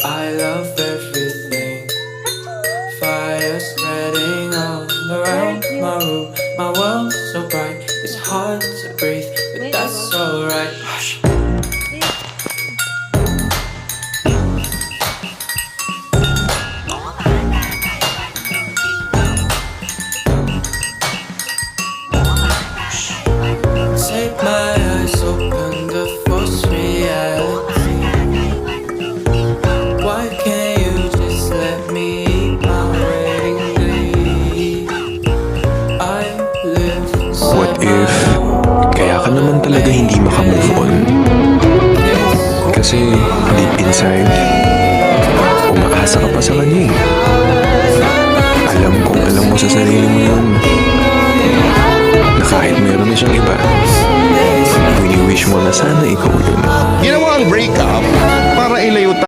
I love everything. Fire spreading all around my room. My world's so bright, it's hard to breathe, but that's alright. Hush. Take my eyes open to force reality. Why can't you just let me eat my wedding glee? I live What if kaya ka naman talaga hindi makamove on? Kasi deep inside, umaasa ka pa sa kanya eh. Alam mo sa sarili mo yun, na kahit meron na siyang iba, wini-wish mo na sana ikaw yun. Ginawa ang breakup para ilayo